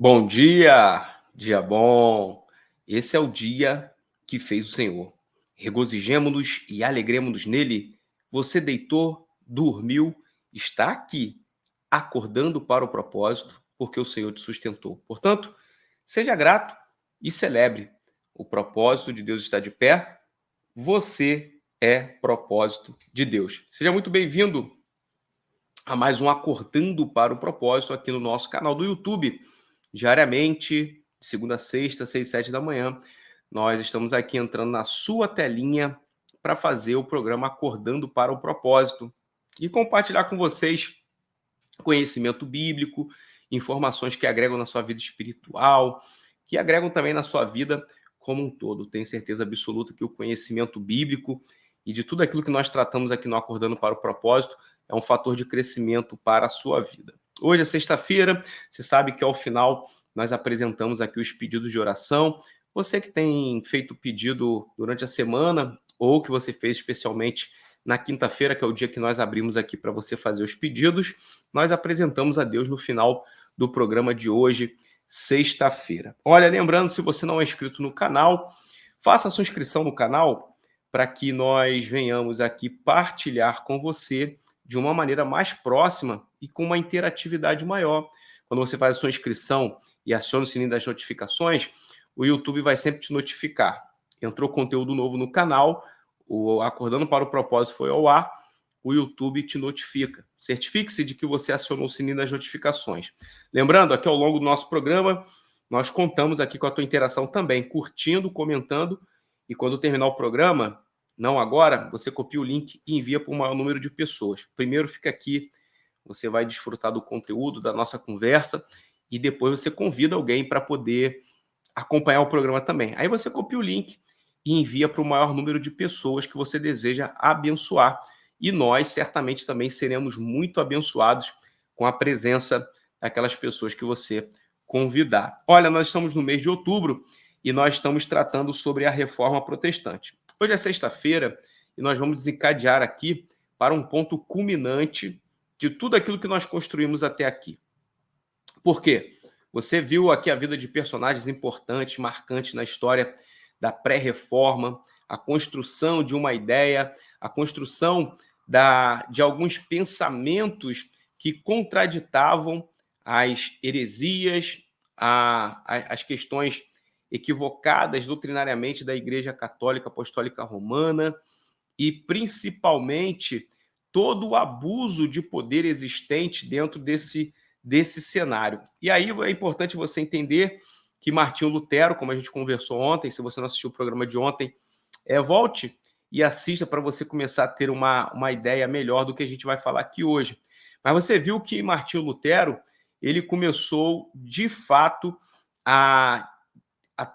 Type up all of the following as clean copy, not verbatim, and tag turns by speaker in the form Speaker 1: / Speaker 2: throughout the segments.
Speaker 1: Bom dia, dia bom. Esse é o dia que fez o Senhor. Regozijemo-nos e alegremo-nos nele. Você deitou, dormiu, está aqui, acordando para o propósito, porque o Senhor te sustentou. Portanto, seja grato e celebre. O propósito de Deus está de pé. Você é propósito de Deus. Seja muito bem-vindo a mais um Acordando para o Propósito aqui no nosso canal do YouTube. Diariamente, de segunda a sexta, 6, 7 da manhã, nós estamos aqui entrando na sua telinha para fazer o programa Acordando para o Propósito e compartilhar com vocês conhecimento bíblico, informações que agregam na sua vida espiritual, que agregam também na sua vida como um todo. Tenho certeza absoluta que o conhecimento bíblico e de tudo aquilo que nós tratamos aqui no Acordando para o Propósito é um fator de crescimento para a sua vida. Hoje é sexta-feira, você sabe que ao final nós apresentamos aqui os pedidos de oração. Você que tem feito pedido durante a semana ou que você fez especialmente na quinta-feira, que é o dia que nós abrimos aqui para você fazer os pedidos, nós apresentamos a Deus no final do programa de hoje, sexta-feira. Olha, lembrando, se você não é inscrito no canal, faça a sua inscrição no canal para que nós venhamos aqui partilhar com você de uma maneira mais próxima e com uma interatividade maior. Quando você faz a sua inscrição e aciona o sininho das notificações, o YouTube vai sempre te notificar. Entrou conteúdo novo no canal, o Acordando para o Propósito foi ao ar, o YouTube te notifica. Certifique-se de que você acionou o sininho das notificações. Lembrando, aqui ao longo do nosso programa, nós contamos aqui com a tua interação também, curtindo, comentando, e quando terminar o programa, não agora, você copia o link e envia para o maior número de pessoas. Primeiro fica aqui, você vai desfrutar do conteúdo, da nossa conversa, e depois você convida alguém para poder acompanhar o programa também. Aí você copia o link e envia para o maior número de pessoas que você deseja abençoar. E nós certamente também seremos muito abençoados com a presença daquelas pessoas que você convidar. Olha, nós estamos no mês de outubro e nós estamos tratando sobre a reforma protestante. Hoje é sexta-feira e nós vamos desencadear aqui para um ponto culminante de tudo aquilo que nós construímos até aqui. Por quê? Você viu aqui a vida de personagens importantes, marcantes na história da pré-reforma, a construção de uma ideia, a construção de alguns pensamentos que contraditavam as heresias, as questões equivocadas doutrinariamente da Igreja Católica Apostólica Romana e, principalmente, todo o abuso de poder existente dentro desse cenário. E aí é importante você entender que Martinho Lutero, como a gente conversou ontem, se você não assistiu o programa de ontem, volte e assista para você começar a ter uma ideia melhor do que a gente vai falar aqui hoje. Mas você viu que Martinho Lutero, ele começou, de fato, a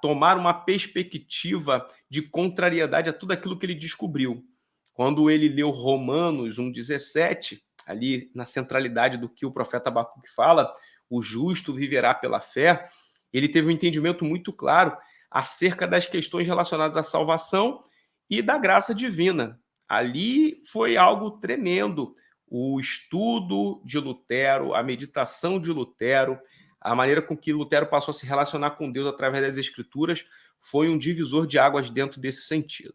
Speaker 1: tomar uma perspectiva de contrariedade a tudo aquilo que ele descobriu. Quando ele leu Romanos 1,17, ali na centralidade do que o profeta Abacuque fala, o justo viverá pela fé, ele teve um entendimento muito claro acerca das questões relacionadas à salvação e da graça divina. Ali foi algo tremendo. O estudo de Lutero, a meditação de Lutero, a maneira com que Lutero passou a se relacionar com Deus através das Escrituras foi um divisor de águas dentro desse sentido.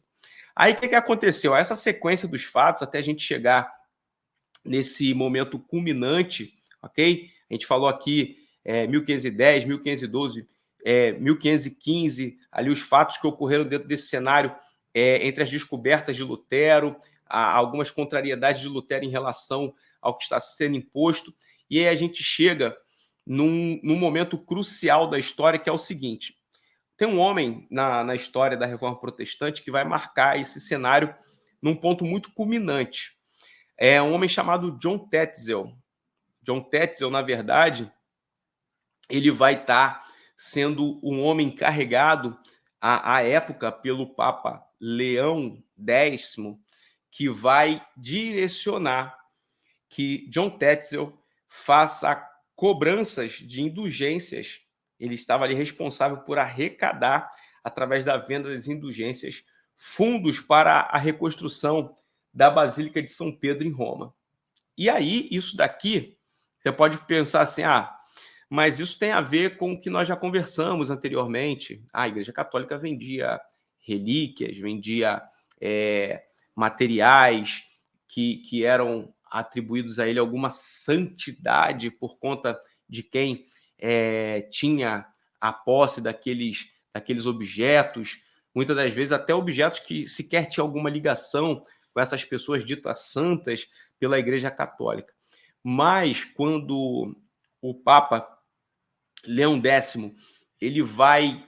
Speaker 1: Aí o que aconteceu? Essa sequência dos fatos, até a gente chegar nesse momento culminante, ok? A gente falou aqui 1510, 1512, 1515, ali os fatos que ocorreram dentro desse cenário, entre as descobertas de Lutero, algumas contrariedades de Lutero em relação ao que está sendo imposto, e aí a gente chega num momento crucial da história, que é o seguinte: tem um homem na história da Reforma Protestante que vai marcar esse cenário num ponto muito culminante. É um homem chamado John Tetzel. John Tetzel, na verdade, ele vai estar sendo um homem encarregado à época pelo Papa Leão X, que vai direcionar que John Tetzel faça cobranças de indulgências. Ele estava ali responsável por arrecadar, através da venda das indulgências, fundos para a reconstrução da Basílica de São Pedro em Roma. E aí, isso daqui, você pode pensar assim, mas isso tem a ver com o que nós já conversamos anteriormente. A Igreja Católica vendia relíquias, vendia materiais que eram atribuídos a ele alguma santidade por conta de quem tinha a posse daqueles objetos, muitas das vezes até objetos que sequer tinham alguma ligação com essas pessoas ditas santas pela Igreja Católica. Mas quando o Papa Leão X ele vai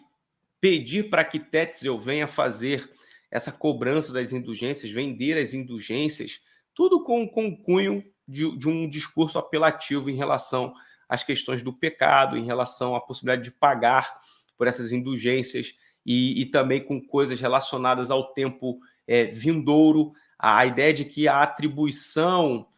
Speaker 1: pedir para que Tetzel venha fazer essa cobrança das indulgências, vender as indulgências, tudo com o cunho de um discurso apelativo em relação às questões do pecado, em relação à possibilidade de pagar por essas indulgências e também com coisas relacionadas ao tempo vindouro, a ideia de que a atribuição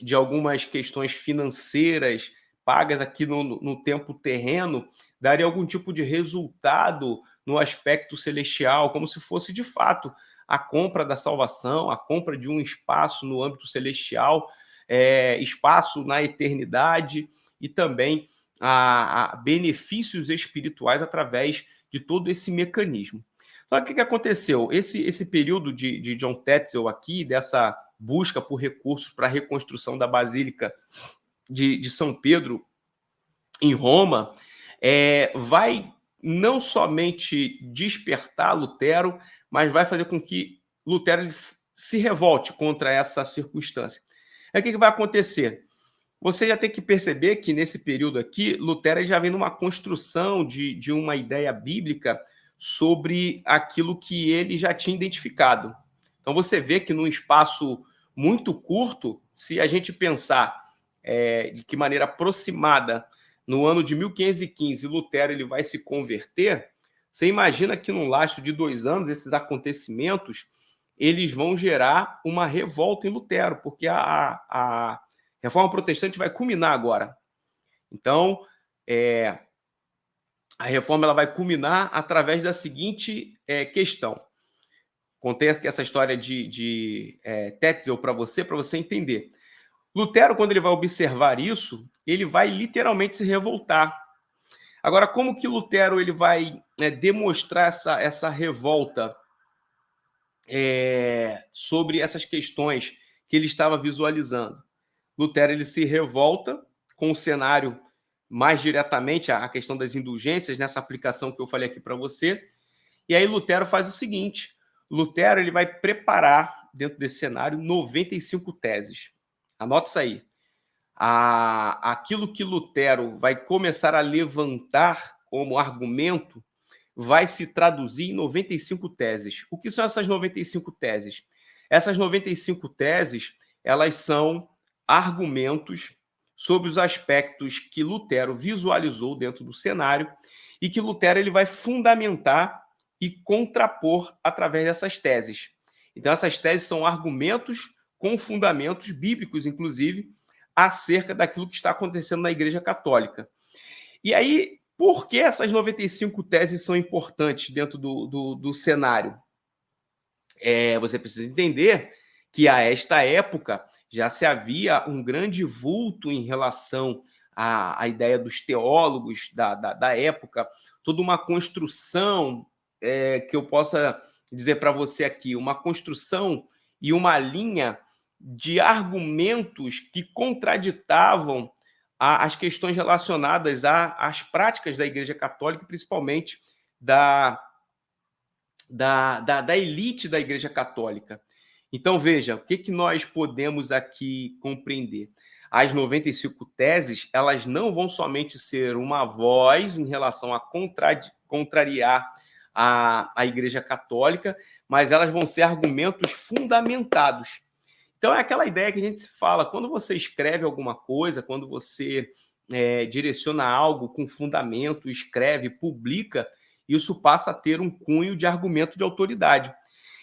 Speaker 1: de algumas questões financeiras pagas aqui no tempo terreno daria algum tipo de resultado no aspecto celestial, como se fosse, de fato, a compra da salvação, a compra de um espaço no âmbito celestial, espaço na eternidade e também a benefícios espirituais através de todo esse mecanismo. Só que o que aconteceu? Esse período de John Tetzel aqui, dessa busca por recursos para a reconstrução da Basílica de São Pedro em Roma, vai não somente despertar Lutero, mas vai fazer com que Lutero se revolte contra essa circunstância. Aí o que vai acontecer? Você já tem que perceber que nesse período aqui, Lutero já vem numa construção de uma ideia bíblica sobre aquilo que ele já tinha identificado. Então você vê que num espaço muito curto, se a gente pensar de que maneira aproximada, no ano de 1515, Lutero ele vai se converter, você imagina que num laço de 2 anos, esses acontecimentos, eles vão gerar uma revolta em Lutero, porque a Reforma Protestante vai culminar agora. Então, a Reforma ela vai culminar através da seguinte questão. Contei aqui essa história de Tetzel para você entender. Lutero, quando ele vai observar isso, ele vai literalmente se revoltar. Agora, como que Lutero ele vai demonstrar essa revolta sobre essas questões que ele estava visualizando? Lutero ele se revolta com o cenário mais diretamente, a questão das indulgências, nessa aplicação que eu falei aqui para você. E aí Lutero faz o seguinte, Lutero ele vai preparar, dentro desse cenário, 95 teses. Anota isso aí. Aquilo que Lutero vai começar a levantar como argumento vai se traduzir em 95 teses. O que são essas 95 teses? Essas 95 teses, elas são argumentos sobre os aspectos que Lutero visualizou dentro do cenário e que Lutero ele vai fundamentar e contrapor através dessas teses. Então, essas teses são argumentos com fundamentos bíblicos, inclusive, acerca daquilo que está acontecendo na Igreja Católica. E aí, por que essas 95 teses são importantes dentro do cenário? Você precisa entender que a esta época já se havia um grande vulto em relação à ideia dos teólogos da época, toda uma construção que eu possa dizer para você aqui, uma construção e uma linha de argumentos que contraditavam as questões relacionadas às práticas da Igreja Católica, principalmente da elite da Igreja Católica. Então, veja, o que nós podemos aqui compreender? As 95 teses, elas não vão somente ser uma voz em relação a contrariar a Igreja Católica, mas elas vão ser argumentos fundamentados. Então, é aquela ideia que a gente se fala, quando você escreve alguma coisa, quando você direciona algo com fundamento, escreve, publica, isso passa a ter um cunho de argumento de autoridade.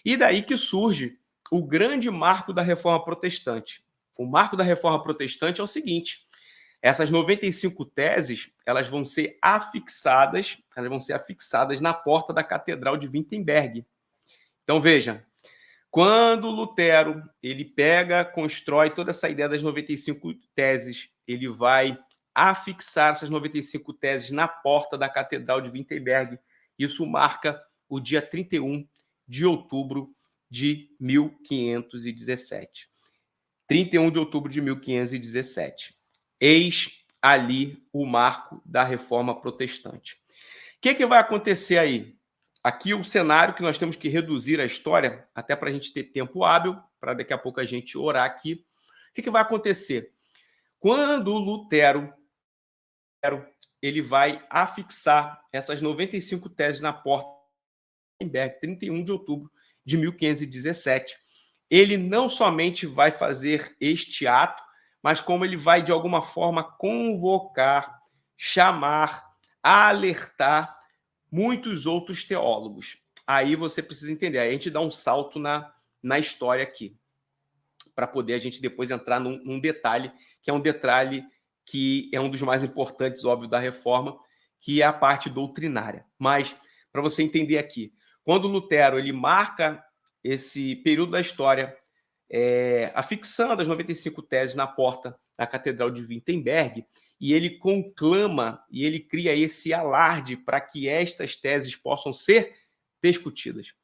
Speaker 1: E daí que surge o grande marco da Reforma Protestante. O marco da Reforma Protestante é o seguinte, essas 95 teses, elas vão ser afixadas na porta da Catedral de Wittenberg. Então, veja, quando Lutero ele constrói toda essa ideia das 95 teses, ele vai afixar essas 95 teses na porta da Catedral de Wittenberg. Isso marca o dia 31 de outubro de 1517. 31 de outubro de 1517. Eis ali o marco da Reforma Protestante. O que vai acontecer aí? Aqui o cenário que nós temos que reduzir a história, até para a gente ter tempo hábil, para daqui a pouco a gente orar aqui. O que vai acontecer? Quando Lutero ele vai afixar essas 95 teses na porta de Wittenberg, 31 de outubro de 1517, ele não somente vai fazer este ato, mas como ele vai, de alguma forma, convocar, chamar, alertar muitos outros teólogos. Aí você precisa entender, aí a gente dá um salto na história aqui, para poder a gente depois entrar num detalhe, que é um detalhe que é um dos mais importantes, óbvio, da reforma, que é a parte doutrinária. Mas, para você entender aqui, quando Lutero ele marca esse período da história, afixando as 95 teses na porta da Catedral de Wittenberg, e ele conclama e ele cria esse alarde para que estas teses possam ser discutidas.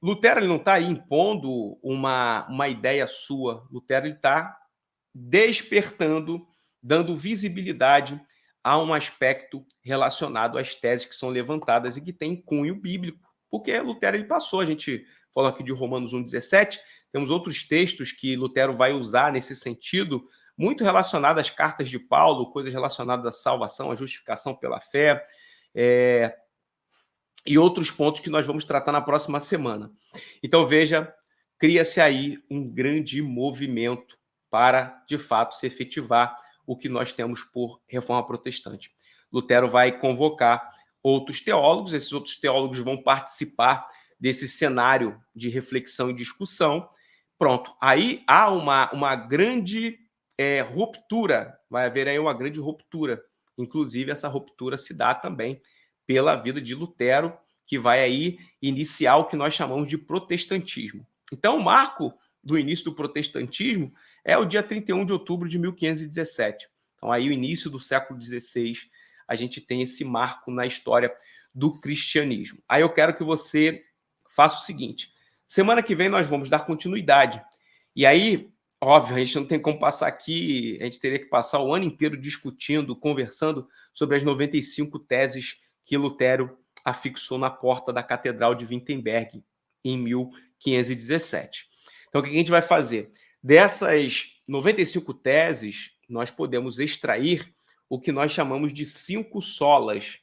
Speaker 1: Lutero ele não está impondo uma ideia sua. Lutero está despertando, dando visibilidade a um aspecto relacionado às teses que são levantadas e que tem cunho bíblico. Porque Lutero ele passou, a gente falou aqui de Romanos 1,17, temos outros textos que Lutero vai usar nesse sentido, muito relacionados às cartas de Paulo, coisas relacionadas à salvação, à justificação pela fé, e outros pontos que nós vamos tratar na próxima semana. Então, veja, cria-se aí um grande movimento para, de fato, se efetivar o que nós temos por reforma protestante. Lutero vai convocar outros teólogos, esses outros teólogos vão participar desse cenário de reflexão e discussão. Pronto, aí há uma grande ruptura, vai haver aí uma grande ruptura. Inclusive, essa ruptura se dá também pela vida de Lutero, que vai aí iniciar o que nós chamamos de protestantismo. Então, o marco do início do protestantismo é o dia 31 de outubro de 1517. Então, aí o início do século XVI, a gente tem esse marco na história do cristianismo. Aí eu quero que você faça o seguinte, semana que vem nós vamos dar continuidade. E aí, óbvio, a gente não tem como passar aqui, a gente teria que passar o ano inteiro discutindo, conversando sobre as 95 teses que Lutero afixou na porta da Catedral de Wittenberg em 1517. Então, o que a gente vai fazer? Dessas 95 teses, nós podemos extrair o que nós chamamos de 5 solas.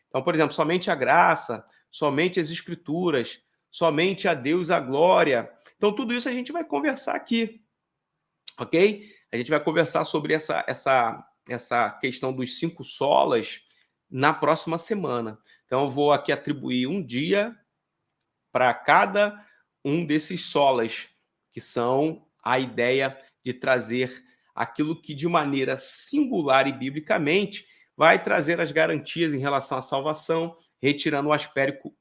Speaker 1: Então, por exemplo, somente a graça, somente as escrituras, somente a Deus a glória. Então, tudo isso a gente vai conversar aqui, ok? A gente vai conversar sobre essa questão dos 5 solas na próxima semana. Então, eu vou aqui atribuir um dia para cada um desses solas, que são a ideia de trazer aquilo que, de maneira singular e biblicamente, vai trazer as garantias em relação à salvação, retirando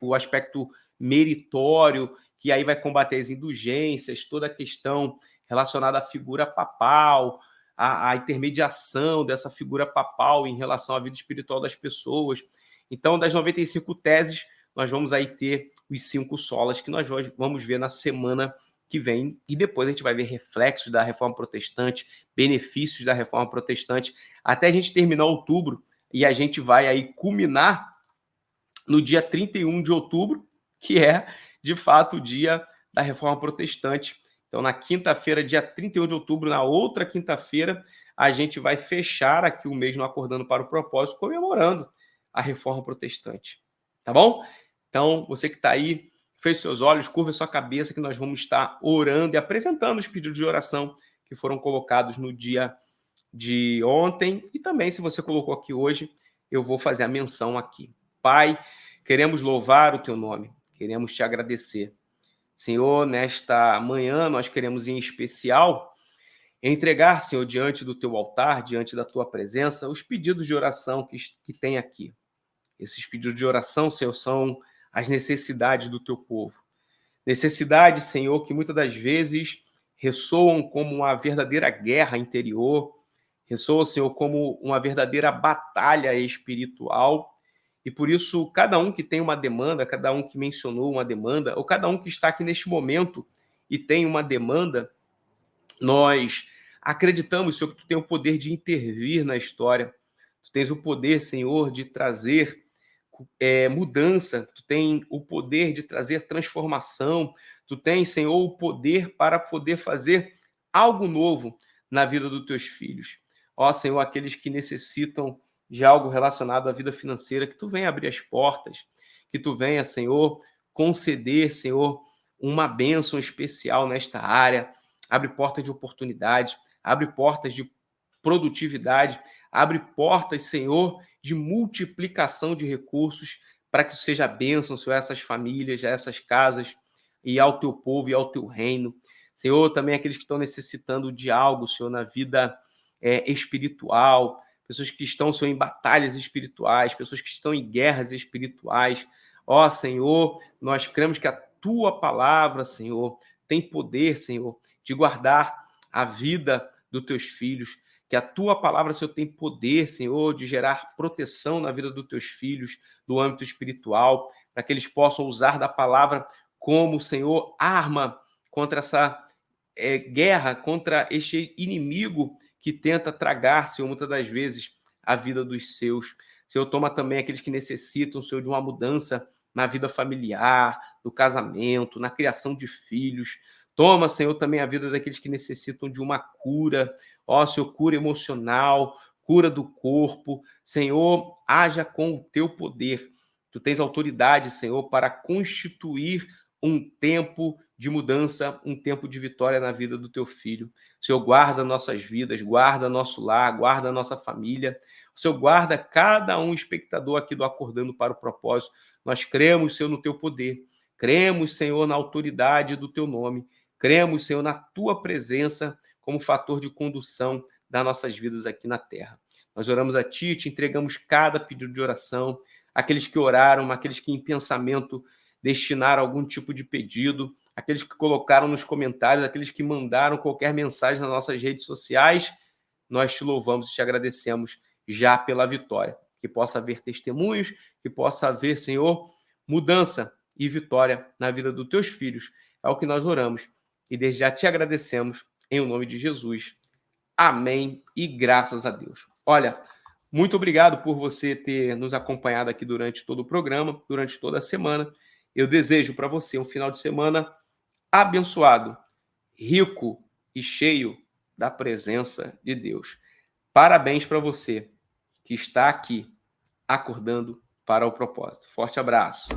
Speaker 1: o aspecto meritório, que aí vai combater as indulgências, toda a questão relacionada à figura papal, a intermediação dessa figura papal em relação à vida espiritual das pessoas. Então, das 95 teses, nós vamos aí ter os 5 solas que nós vamos ver na semana que vem, e depois a gente vai ver reflexos da Reforma Protestante, benefícios da Reforma Protestante, até a gente terminar outubro, e a gente vai aí culminar no dia 31 de outubro, que é, de fato, o dia da Reforma Protestante. Então, na quinta-feira, dia 31 de outubro, na outra quinta-feira, a gente vai fechar aqui o mês no Acordando para o Propósito, comemorando a Reforma Protestante. Tá bom? Então, você que está aí, feche seus olhos, curva sua cabeça, que nós vamos estar orando e apresentando os pedidos de oração que foram colocados no dia de ontem. E também, se você colocou aqui hoje, eu vou fazer a menção aqui. Pai, queremos louvar o teu nome, queremos te agradecer. Senhor, nesta manhã, nós queremos, em especial, entregar, Senhor, diante do teu altar, diante da tua presença, os pedidos de oração que tem aqui. Esses pedidos de oração, Senhor, são as necessidades do teu povo. Necessidades, Senhor, que muitas das vezes ressoam como uma verdadeira guerra interior, ressoa, Senhor, como uma verdadeira batalha espiritual. E por isso, cada um que tem uma demanda, cada um que mencionou uma demanda, ou cada um que está aqui neste momento e tem uma demanda, nós acreditamos, Senhor, que Tu tem o poder de intervir na história. Tu tens o poder, Senhor, de trazer mudança. Tu tens o poder de trazer transformação. Tu tens, Senhor, o poder para poder fazer algo novo na vida dos Teus filhos. Ó, Senhor, aqueles que necessitam de algo relacionado à vida financeira, que Tu venha abrir as portas, que Tu venha, Senhor, conceder, Senhor, uma bênção especial nesta área. Abre portas de oportunidade, abre portas de produtividade, abre portas, Senhor, de multiplicação de recursos, para que seja bênção, Senhor, a essas famílias, a essas casas, e ao Teu povo e ao Teu reino. Senhor, também aqueles que estão necessitando de algo, Senhor, na vida espiritual, pessoas que estão, Senhor, em batalhas espirituais, pessoas que estão em guerras espirituais. Ó, Senhor, nós cremos que a Tua palavra, Senhor, tem poder, Senhor, de guardar a vida dos Teus filhos, que a Tua palavra, Senhor, tem poder, Senhor, de gerar proteção na vida dos Teus filhos, no âmbito espiritual, para que eles possam usar da palavra como, Senhor, arma contra essa guerra, contra este inimigo que tenta tragar, Senhor, muitas das vezes, a vida dos seus. Senhor, toma também aqueles que necessitam, Senhor, de uma mudança na vida familiar, no casamento, na criação de filhos. Toma, Senhor, também a vida daqueles que necessitam de uma cura. Ó, Senhor, cura emocional, cura do corpo. Senhor, haja com o Teu poder. Tu tens autoridade, Senhor, para constituir um tempo de mudança, um tempo de vitória na vida do Teu filho. Senhor, guarda nossas vidas, guarda nosso lar, guarda nossa família. Senhor, guarda cada um espectador aqui do Acordando para o Propósito. Nós cremos, Senhor, no Teu poder. Cremos, Senhor, na autoridade do Teu nome. Cremos, Senhor, na Tua presença como fator de condução das nossas vidas aqui na terra. Nós oramos a Ti, Te entregamos cada pedido de oração, aqueles que oraram, aqueles que em pensamento destinaram algum tipo de pedido, aqueles que colocaram nos comentários, aqueles que mandaram qualquer mensagem nas nossas redes sociais. Nós Te louvamos e Te agradecemos já pela vitória. Que possa haver testemunhos, que possa haver, Senhor, mudança e vitória na vida dos Teus filhos. É o que nós oramos e desde já Te agradecemos em o nome de Jesus. Amém e graças a Deus. Olha, muito obrigado por você ter nos acompanhado aqui durante todo o programa, durante toda a semana. Eu desejo para você um final de semana abençoado, rico e cheio da presença de Deus. Parabéns para você que está aqui acordando para o propósito. Forte abraço.